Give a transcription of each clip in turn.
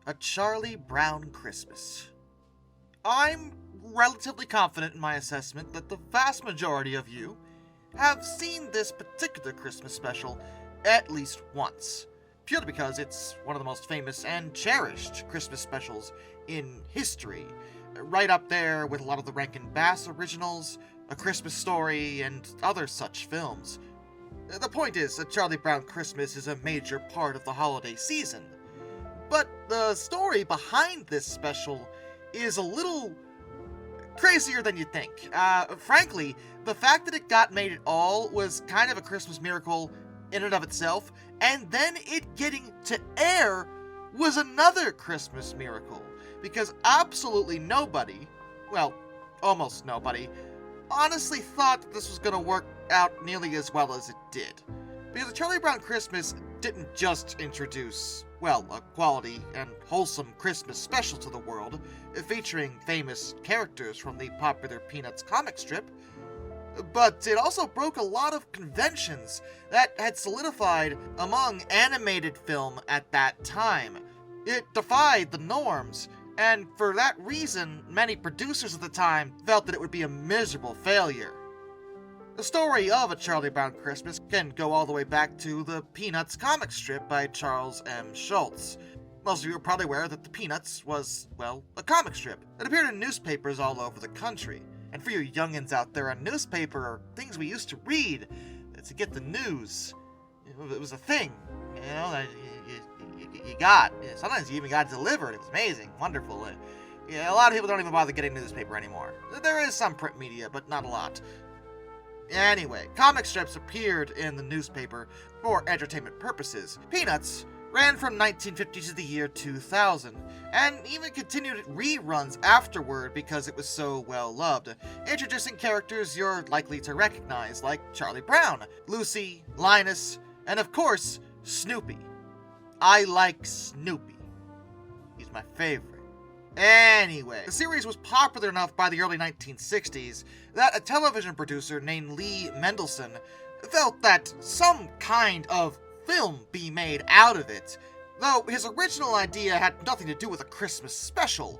A Charlie Brown Christmas. I'm relatively confident in my assessment that the vast majority of you have seen this particular Christmas special at least once, purely because it's one of the most famous and cherished Christmas specials in history, right up there with a lot of the Rankin Bass originals, A Christmas Story, and other such films. The point is, A Charlie Brown Christmas is a major part of the holiday season. But the story behind this special is a little crazier than you'd think. Frankly, the fact that it got made at all was kind of a Christmas miracle in and of itself, and then it getting to air was another Christmas miracle, because absolutely nobody, well, almost nobody, honestly thought that this was going to work out nearly as well as it did. Because A Charlie Brown Christmas didn't just introduce, well, a quality and wholesome Christmas special to the world, featuring famous characters from the popular Peanuts comic strip, but it also broke a lot of conventions that had solidified among animated film at that time. It defied the norms, and for that reason, many producers at the time felt that it would be a miserable failure. The story of A Charlie Brown Christmas can go all the way back to the Peanuts comic strip by Charles M. Schulz. Most of you are probably aware that the Peanuts was, well, a comic strip that appeared in newspapers all over the country. And for you youngins out there, a newspaper are things we used to read to get the news. It was a thing, you know, that you got. Sometimes you even got it delivered. It was amazing, wonderful. Yeah, a lot of people don't even bother getting the newspaper anymore. There is some print media, but not a lot. Anyway, comic strips appeared in the newspaper for entertainment purposes. Peanuts ran from 1950 to the year 2000, and even continued reruns afterward because it was so well loved, introducing characters you're likely to recognize, like Charlie Brown, Lucy, Linus, and of course, Snoopy. I like Snoopy. He's my favorite. Anyway, the series was popular enough by the early 1960s that a television producer named Lee Mendelson felt that some kind of film be made out of it, though his original idea had nothing to do with a Christmas special.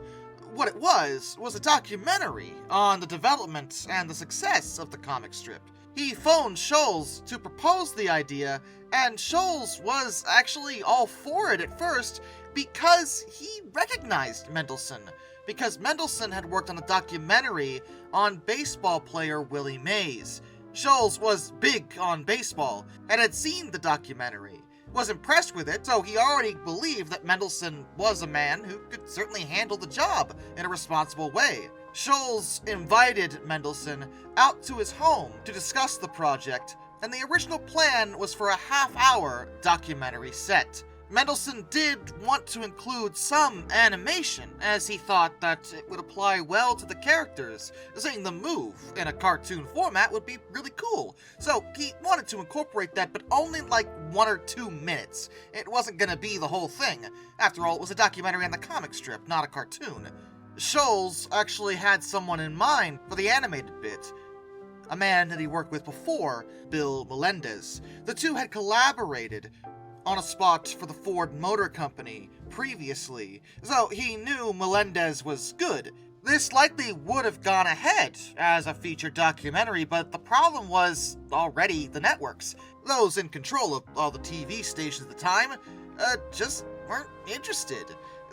What it was a documentary on the development and the success of the comic strip. He phoned Schulz to propose the idea, and Schulz was actually all for it at first because he recognized Mendelson, because Mendelson had worked on a documentary on baseball player Willie Mays. Schulz was big on baseball and had seen the documentary, was impressed with it, so he already believed that Mendelson was a man who could certainly handle the job in a responsible way. Schulz invited Mendelson out to his home to discuss the project, and the original plan was for a half-hour documentary set. Mendelson did want to include some animation, as he thought that it would apply well to the characters. Seeing them move in a cartoon format would be really cool. So he wanted to incorporate that, but only like 1 or 2 minutes. It wasn't gonna be the whole thing. After all, it was a documentary on the comic strip, not a cartoon. Schulz actually had someone in mind for the animated bit. A man that he worked with before, Bill Melendez. The two had collaborated on a spot for the Ford Motor Company previously, so he knew Melendez was good. This likely would have gone ahead as a featured documentary, but the problem was already the networks. Those in control of all the TV stations at the time just weren't interested.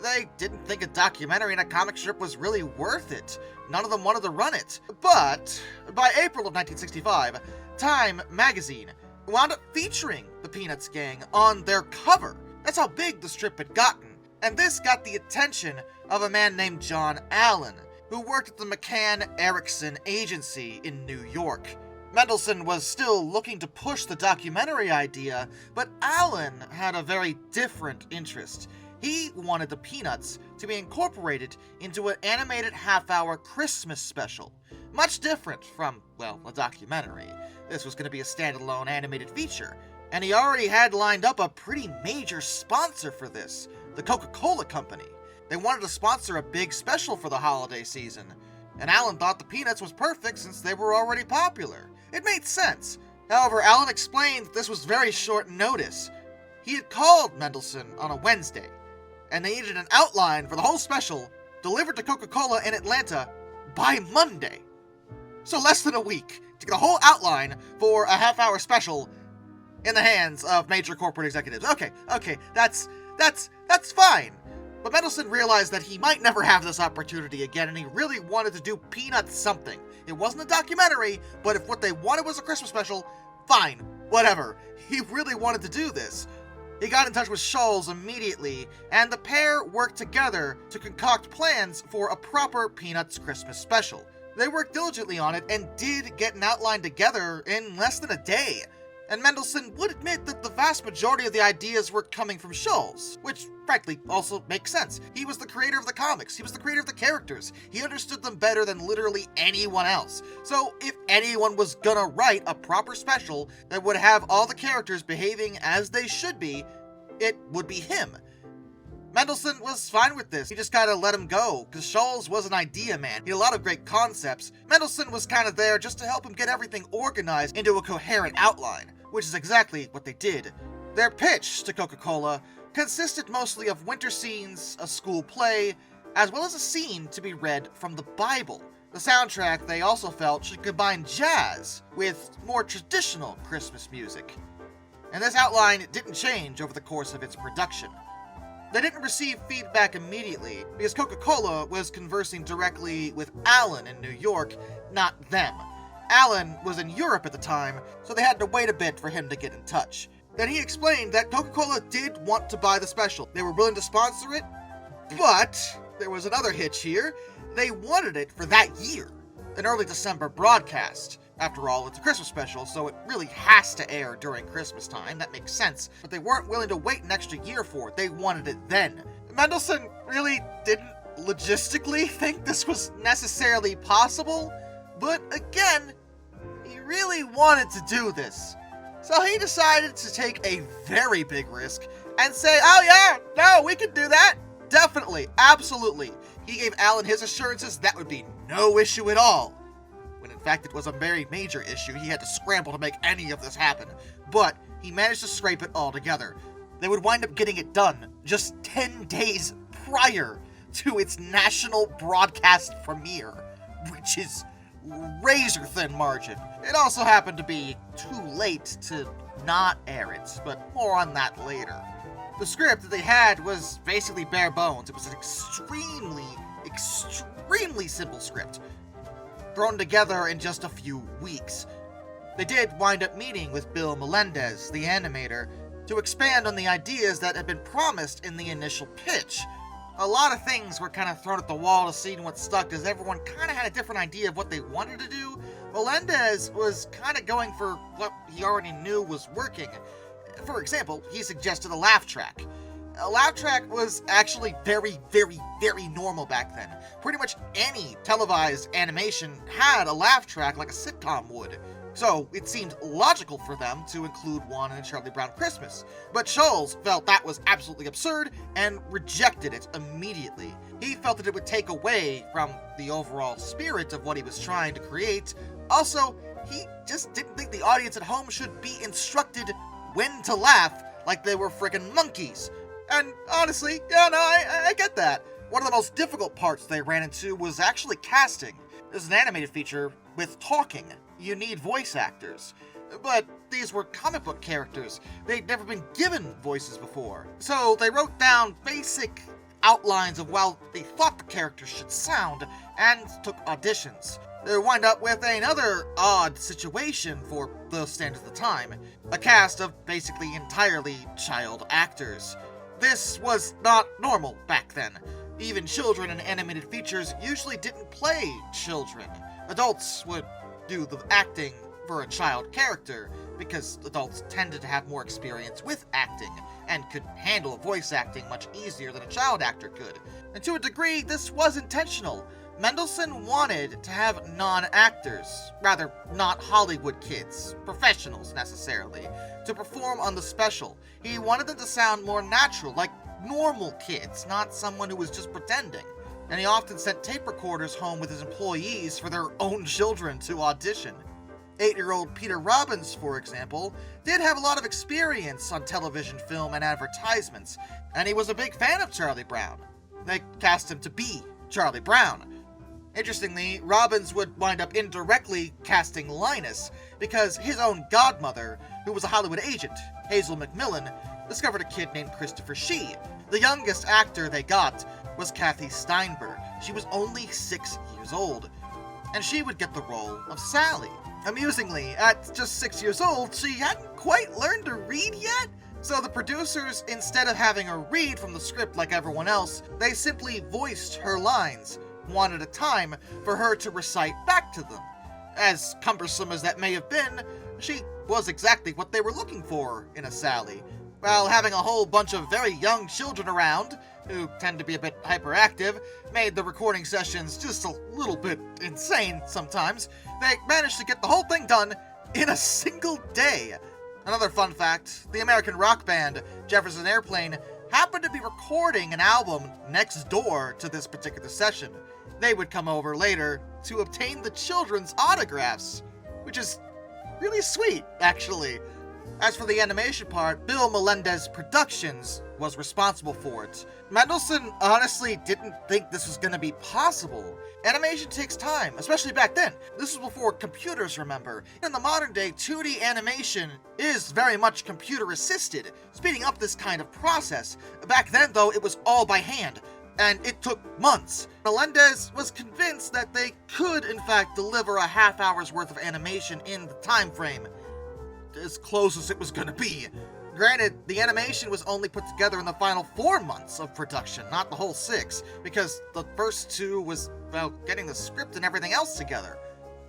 They didn't think a documentary and a comic strip was really worth it. None of them wanted to run it. But by April of 1965, Time magazine wound up featuring the Peanuts gang on their cover. That's how big the strip had gotten. And this got the attention of a man named John Allen, who worked at the McCann Erickson Agency in New York. Mendelson was still looking to push the documentary idea, but Allen had a very different interest. He wanted the Peanuts to be incorporated into an animated half-hour Christmas special. Much different from, well, a documentary. This was going to be a standalone animated feature, and he already had lined up a pretty major sponsor for this, the Coca-Cola Company. They wanted to sponsor a big special for the holiday season, and Allen thought the Peanuts was perfect since they were already popular. It made sense. However, Allen explained that this was very short notice. He had called Mendelson on a Wednesday, and they needed an outline for the whole special delivered to Coca-Cola in Atlanta by Monday. So less than a week to get a whole outline for a half-hour special in the hands of major corporate executives. Okay, that's fine. But Mendelson realized that he might never have this opportunity again, and he really wanted to do Peanuts something. It wasn't a documentary, but if what they wanted was a Christmas special, fine, whatever. He really wanted to do this. He got in touch with Schulz immediately, and the pair worked together to concoct plans for a proper Peanuts Christmas special. They worked diligently on it and did get an outline together in less than a day. And Mendelson would admit that the vast majority of the ideas were coming from Schulz, which frankly also makes sense. He was the creator of the comics, he was the creator of the characters, he understood them better than literally anyone else. So if anyone was gonna write a proper special that would have all the characters behaving as they should be, it would be him. Mendelson was fine with this. He just kinda let him go, because Schulz was an idea man. He had a lot of great concepts. Mendelson was kinda there just to help him get everything organized into a coherent outline, which is exactly what they did. Their pitch to Coca-Cola consisted mostly of winter scenes, a school play, as well as a scene to be read from the Bible. The soundtrack, they also felt, should combine jazz with more traditional Christmas music. And this outline didn't change over the course of its production. They didn't receive feedback immediately, because Coca-Cola was conversing directly with Alan in New York, not them. Alan was in Europe at the time, so they had to wait a bit for him to get in touch. Then he explained that Coca-Cola did want to buy the special. They were willing to sponsor it, but there was another hitch here. They wanted it for that year, an early December broadcast. After all, it's a Christmas special, so it really has to air during Christmas time. That makes sense. But they weren't willing to wait an extra year for it. They wanted it then. Mendelson really didn't logistically think this was necessarily possible, but again, he really wanted to do this. So he decided to take a very big risk and say, oh yeah, no, we can do that. Definitely, absolutely. He gave Alan his assurances that would be no issue at all. When in fact it was a very major issue. He had to scramble to make any of this happen. But he managed to scrape it all together. They would wind up getting it done just 10 days prior to its national broadcast premiere, which is razor-thin margin. It also happened to be too late to not air it, but more on that later. The script that they had was basically bare bones. It was an extremely simple script, thrown together in just a few weeks. They did wind up meeting with Bill Melendez, the animator, to expand on the ideas that had been promised in the initial pitch. A lot of things were kind of thrown at the wall to see what stuck, as everyone kind of had a different idea of what they wanted to do. Melendez was kind of going for what he already knew was working. For example, he suggested a laugh track. A laugh track was actually very normal back then. Pretty much any televised animation had a laugh track like a sitcom would. So it seemed logical for them to include one in A Charlie Brown Christmas. But Schulz felt that was absolutely absurd and rejected it immediately. He felt that it would take away from the overall spirit of what he was trying to create. Also, he just didn't think the audience at home should be instructed when to laugh like they were friggin' monkeys. And honestly, yeah, no, I get that. One of the most difficult parts they ran into was actually casting. This is an animated feature with talking. You need voice actors. But these were comic book characters. They'd never been given voices before. So they wrote down basic outlines of how they thought the characters should sound, and took auditions. They would wind up with another odd situation for the standards of the time. A cast of basically entirely child actors. This was not normal back then. Even children in animated features usually didn't play children. Adults would do the acting for a child character, because adults tended to have more experience with acting, and could handle voice acting much easier than a child actor could. And to a degree, this was intentional. Mendelson wanted to have non-actors, rather not Hollywood kids, professionals necessarily, to perform on the special. He wanted them to sound more natural, like normal kids, not someone who was just pretending. And he often sent tape recorders home with his employees for their own children to audition. 8-year-old Peter Robbins, for example, did have a lot of experience on television, film, and advertisements, and he was a big fan of Charlie Brown. They cast him to be Charlie Brown. Interestingly, Robbins would wind up indirectly casting Linus because his own godmother, who was a Hollywood agent, Hazel McMillan, discovered a kid named Christopher Shee. The youngest actor they got was Kathy Steinberg. She was only 6 years old, and she would get the role of Sally. Amusingly, at just 6 years old, she hadn't quite learned to read yet, so the producers, instead of having her read from the script like everyone else, they simply voiced her lines, one at a time, for her to recite back to them. As cumbersome as that may have been, she was exactly what they were looking for in a Sally. While having a whole bunch of very young children around, who tend to be a bit hyperactive, made the recording sessions just a little bit insane sometimes, they managed to get the whole thing done in a single day. Another fun fact, the American rock band Jefferson Airplane happened to be recording an album next door to this particular session. They would come over later to obtain the children's autographs, which is really sweet, actually. As for the animation part, Bill Melendez Productions was responsible for it. Mendelson honestly didn't think this was going to be possible. Animation takes time, especially back then. This was before computers, remember. In the modern day, 2D animation is very much computer-assisted, speeding up this kind of process. Back then, though, it was all by hand, and it took months. Melendez was convinced that they could, in fact, deliver a half-hour's worth of animation in the time frame. As close as it was going to be. Granted, the animation was only put together in the final 4 months of production, not the whole 6, because the first 2 was, well, getting the script and everything else together.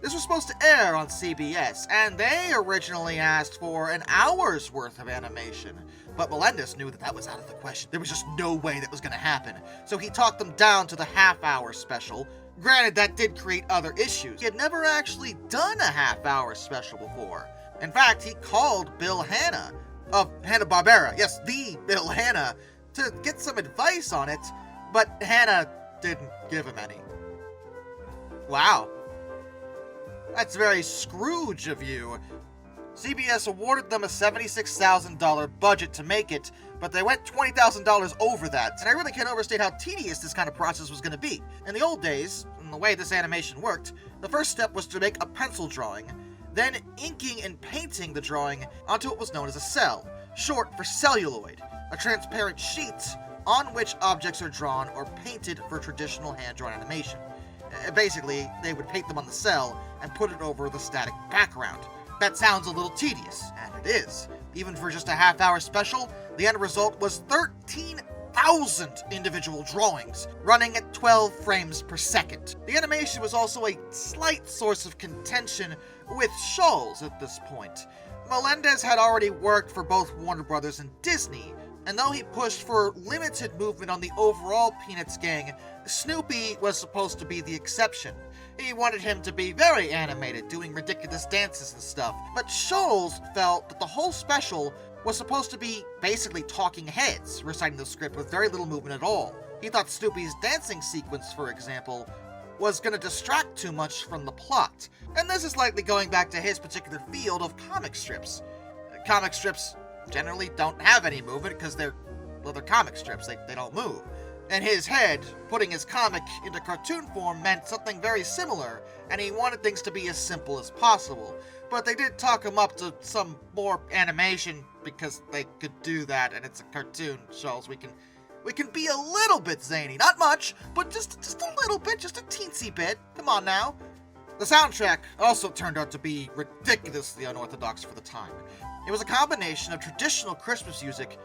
This was supposed to air on CBS, and they originally asked for an hour's worth of animation. But Melendez knew that that was out of the question. There was just no way that was going to happen. So he talked them down to the half-hour special. Granted, that did create other issues. He had never actually done a half-hour special before. In fact, he called Bill Hanna of Hanna-Barbera, yes, the Bill Hanna, to get some advice on it, but Hanna didn't give him any. Wow. That's very Scrooge of you. CBS awarded them a $76,000 budget to make it, but they went $20,000 over that, and I really can't overstate how tedious this kind of process was going to be. In the old days, and the way this animation worked, the first step was to make a pencil drawing, then inking and painting the drawing onto what was known as a cell, short for celluloid, a transparent sheet on which objects are drawn or painted for traditional hand-drawn animation. Basically, they would paint them on the cell and put it over the static background. That sounds a little tedious, and it is. Even for just a half-hour special, the end result was 13,000 individual drawings, running at 12 frames per second. The animation was also a slight source of contention with Schulz at this point. Melendez had already worked for both Warner Brothers and Disney, and though he pushed for limited movement on the overall Peanuts gang, Snoopy was supposed to be the exception. He wanted him to be very animated, doing ridiculous dances and stuff, but Schulz felt that the whole special was supposed to be basically talking heads, reciting the script with very little movement at all. He thought Snoopy's dancing sequence, for example, was going to distract too much from the plot. And this is likely going back to his particular field of comic strips. Comic strips generally don't have any movement because they're comic strips, they don't move. In his head, putting his comic into cartoon form meant something very similar, and he wanted things to be as simple as possible. But they did talk him up to some more animation because they could do that, and it's a cartoon, Schulz. We can be a little bit zany. Not much, but just a little bit, just a teensy bit. Come on now. The soundtrack also turned out to be ridiculously unorthodox for the time. It was a combination of traditional Christmas music,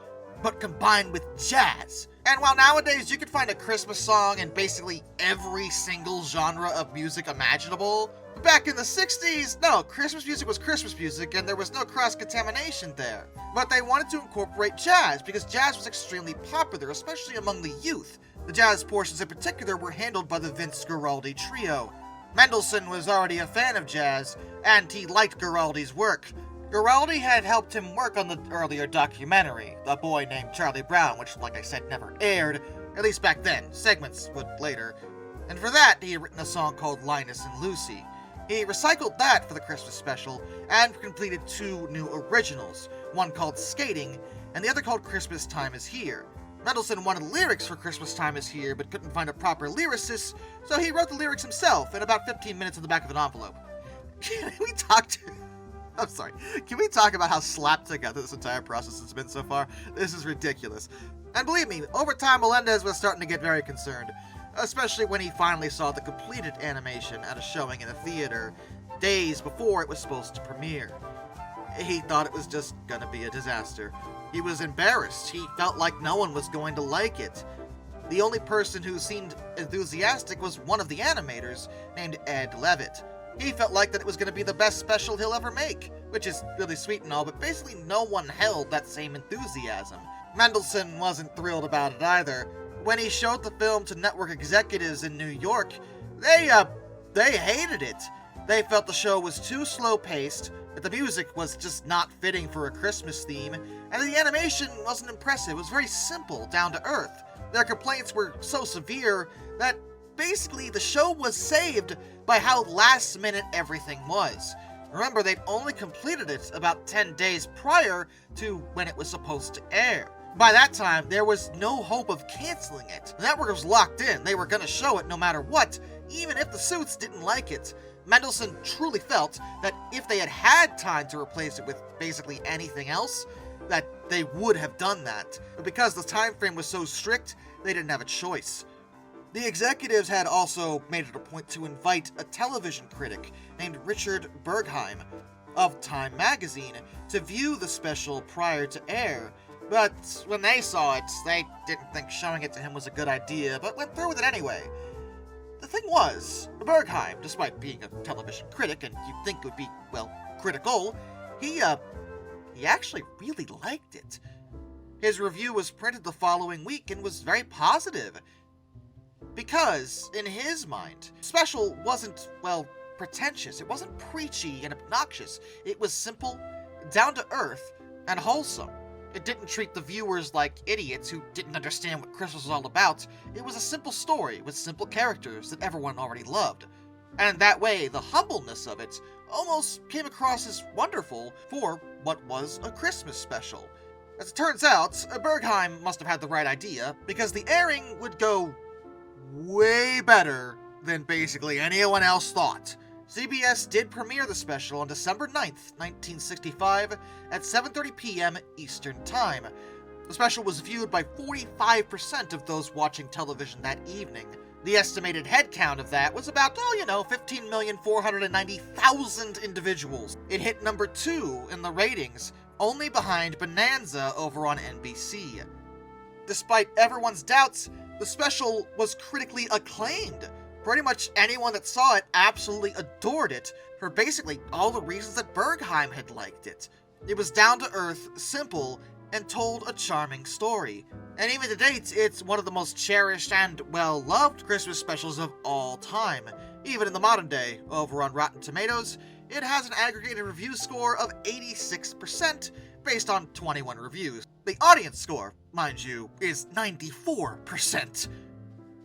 but combined with jazz. And while nowadays you can find a Christmas song in basically every single genre of music imaginable, back in the 60s, no, Christmas music was Christmas music and there was no cross-contamination there. But they wanted to incorporate jazz because jazz was extremely popular, especially among the youth. The jazz portions in particular were handled by the Vince Guaraldi Trio. Mendelson was already a fan of jazz, and he liked Guaraldi's work. Guaraldi had helped him work on the earlier documentary, A Boy Named Charlie Brown, which, like I said, never aired, at least back then. Segments would later. And for that, he had written a song called Linus and Lucy. He recycled that for the Christmas special and completed 2 new originals, one called Skating and the other called Christmas Time Is Here. Mendelson wanted lyrics for Christmas Time Is Here but couldn't find a proper lyricist, so he wrote the lyrics himself in about 15 minutes in the back of an envelope. Can we talk about how slapped together this entire process has been so far? This is ridiculous. And believe me, over time Melendez was starting to get very concerned, especially when he finally saw the completed animation at a showing in a theater, days before it was supposed to premiere. He thought it was just gonna be a disaster. He was embarrassed. He felt like no one was going to like it. The only person who seemed enthusiastic was one of the animators, named Ed Levitt. He felt like that it was going to be the best special he'll ever make, which is really sweet and all, but basically no one held that same enthusiasm. Mendelson wasn't thrilled about it either. When he showed the film to network executives in New York, they hated it. They felt the show was too slow-paced, that the music was just not fitting for a Christmas theme, and the animation wasn't impressive. It was very simple, down to earth. Their complaints were so severe that basically the show was saved by how last minute everything was. Remember, they'd only completed it about 10 days prior to when it was supposed to air. By that time, there was no hope of canceling it. The network was locked in. They were going to show it no matter what, even if the suits didn't like it. Mendelson truly felt that if they had had time to replace it with basically anything else, that they would have done that. But because the time frame was so strict, they didn't have a choice. The executives had also made it a point to invite a television critic named Richard Bergheim of Time magazine to view the special prior to air, but when they saw it, they didn't think showing it to him was a good idea, but went through with it anyway. The thing was, Bergheim, despite being a television critic, and you'd think would be, well, critical, he actually really liked it. His review was printed the following week and was very positive. Because, in his mind, special wasn't, well, pretentious. It wasn't preachy and obnoxious. It was simple, down to earth, and wholesome. It didn't treat the viewers like idiots who didn't understand what Christmas was all about. It was a simple story with simple characters that everyone already loved. And that way, the humbleness of it almost came across as wonderful for what was a Christmas special. As it turns out, Bergheim must have had the right idea, because the airing would go way better than basically anyone else thought. CBS did premiere the special on December 9th, 1965 at 7:30 p.m. Eastern Time. The special was viewed by 45% of those watching television that evening. The estimated head count of that was about, 15,490,000 individuals. It hit number 2 in the ratings, only behind Bonanza over on NBC. Despite everyone's doubts, the special was critically acclaimed. Pretty much anyone that saw it absolutely adored it for basically all the reasons that Bergheim had liked it. It was down to earth, simple, and told a charming story. And even to date, it's one of the most cherished and well-loved Christmas specials of all time. Even in the modern day, over on Rotten Tomatoes, it has an aggregated review score of 86% based on 21 reviews. The audience score, mind you, is 94%.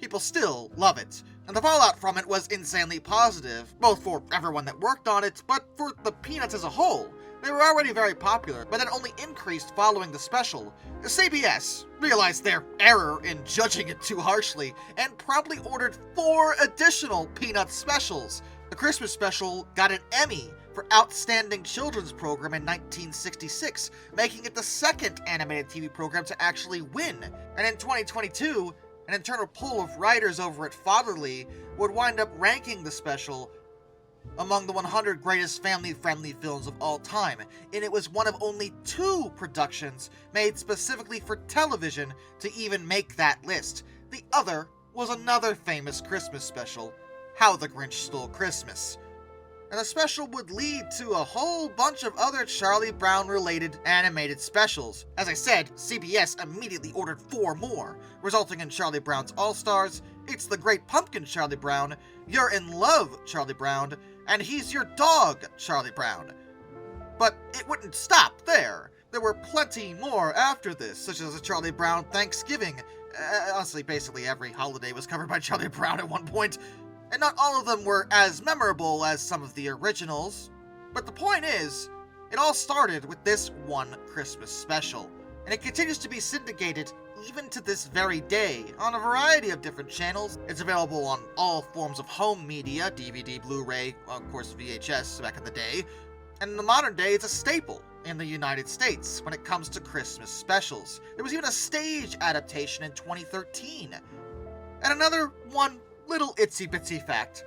People still love it, and the fallout from it was insanely positive, both for everyone that worked on it, but for the Peanuts as a whole. They were already very popular, but it only increased following the special. CBS realized their error in judging it too harshly, and promptly ordered 4 additional Peanuts specials. The Christmas special got an Emmy for Outstanding Children's Program in 1966, making it the second animated TV program to actually win. And in 2022, an internal poll of writers over at Fatherly would wind up ranking the special among the 100 greatest family-friendly films of all time, and it was one of only 2 productions made specifically for television to even make that list. The other was another famous Christmas special, How the Grinch Stole Christmas. And the special would lead to a whole bunch of other Charlie Brown-related animated specials. As I said, CBS immediately ordered 4 more, resulting in Charlie Brown's All-Stars, It's the Great Pumpkin Charlie Brown, You're in Love Charlie Brown, and He's Your Dog Charlie Brown. But it wouldn't stop there. There were plenty more after this, such as a Charlie Brown Thanksgiving. Honestly, basically every holiday was covered by Charlie Brown at one point. and not all of them were as memorable as some of the originals. But the point is, it all started with this one Christmas special, and it continues to be syndicated even to this very day on a variety of different channels. It's available on all forms of home media, DVD, Blu-ray, of course VHS back in the day, and in the modern day it's a staple in the United States when it comes to Christmas specials. There was even a stage adaptation in 2013. And another one little itsy-bitsy fact,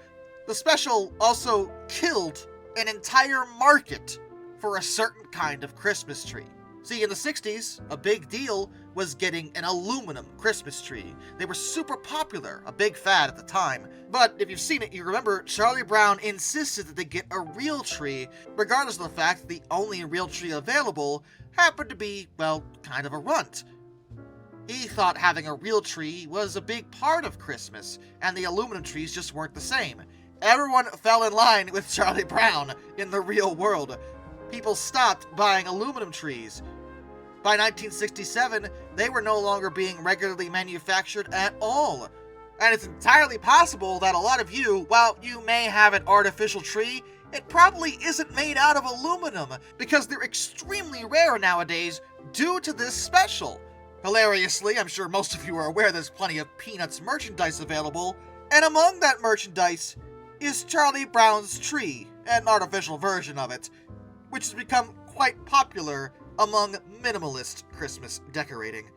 the special also killed an entire market for a certain kind of Christmas tree. See, in the 60s, a big deal was getting an aluminum Christmas tree. They were super popular, a big fad at the time. But if you've seen it, you remember Charlie Brown insisted that they get a real tree, regardless of the fact that the only real tree available happened to be, well, kind of a runt. He thought having a real tree was a big part of Christmas, and the aluminum trees just weren't the same. Everyone fell in line with Charlie Brown in the real world. People stopped buying aluminum trees. By 1967, they were no longer being regularly manufactured at all. And it's entirely possible that a lot of you, while you may have an artificial tree, it probably isn't made out of aluminum, because they're extremely rare nowadays due to this special. Hilariously, I'm sure most of you are aware there's plenty of Peanuts merchandise available, and among that merchandise is Charlie Brown's tree, an artificial version of it, which has become quite popular among minimalist Christmas decorating.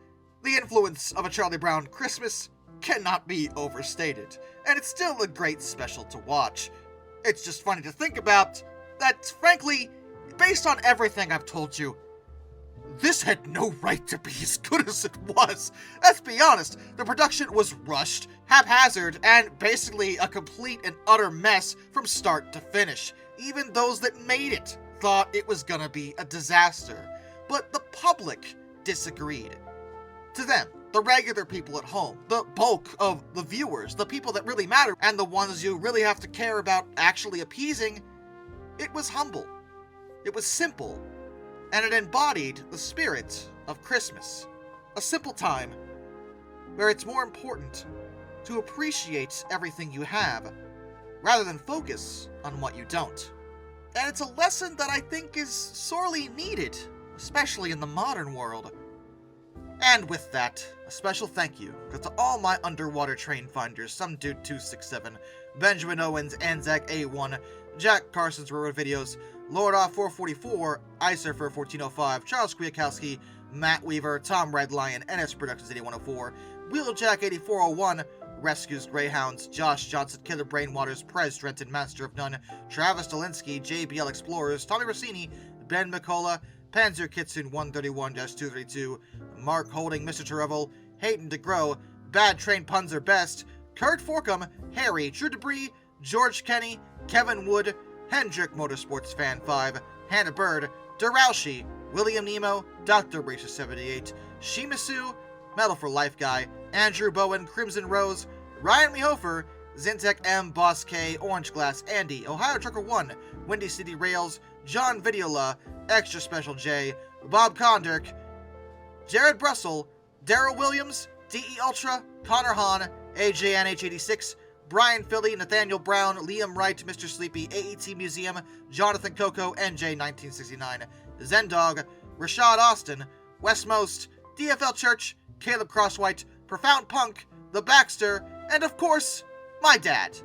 The influence of a Charlie Brown Christmas cannot be overstated, and it's still a great special to watch. It's just funny to think about that, frankly, based on everything I've told you, this had no right to be as good as it was. Let's be honest, the production was rushed, haphazard, and basically a complete and utter mess from start to finish. Even those that made it thought it was gonna be a disaster. But the public disagreed. To them, the regular people at home, the bulk of the viewers, the people that really matter, and the ones you really have to care about actually appeasing, it was humble, it was simple, and it embodied the spirit of Christmas. A simple time where it's more important to appreciate everything you have rather than focus on what you don't. And it's a lesson that I think is sorely needed, especially in the modern world. And with that, a special thank you goes to all my underwater train finders, Some Dude 267, Benjamin Owens, Anzac A1, Jack Carson's Railroad Videos, Lord Off 444, Isurfer 1405, Charles Kwiatkowski, Matt Weaver, Tom Red Lion, NS Productions 8104, Wheeljack 8401, Rescues Greyhounds, Josh Johnson, Killer Brainwaters, Prez Drenton, Master of None, Travis Dolinsky, JBL Explorers, Tommy Rossini, Ben McCullough, Panzer Kitsune 131-232, Mark Holding, Mr. Terevel, Hayden DeGrow, Bad Train Puns Are Best, Kurt Forkham, Harry, True Debris, George Kenny, Kevin Wood, Hendrick Motorsports Fan 5, Hannah Bird, Duralshi, William Nemo, Dr. Racer 78, Shimasu, Metal for Life Guy, Andrew Bowen, Crimson Rose, Ryan Lehofer, Zintek M, Boss K, Orange Glass, Andy, Ohio Trucker 1, Windy City Rails, John Videola, Extra Special J, Bob Kondirk, Jared Brussel, Daryl Williams, DE Ultra, Connor Hahn, AJNH86, Brian Philly, Nathaniel Brown, Liam Wright, Mr. Sleepy, AET Museum, Jonathan Coco, NJ1969, Zendog, Rashad Austin, Westmost, DFL Church, Caleb Crosswhite, Profound Punk, The Baxter, and of course, my dad.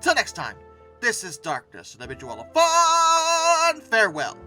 Till next time, this is Darkness, and I bid you all a fond farewell.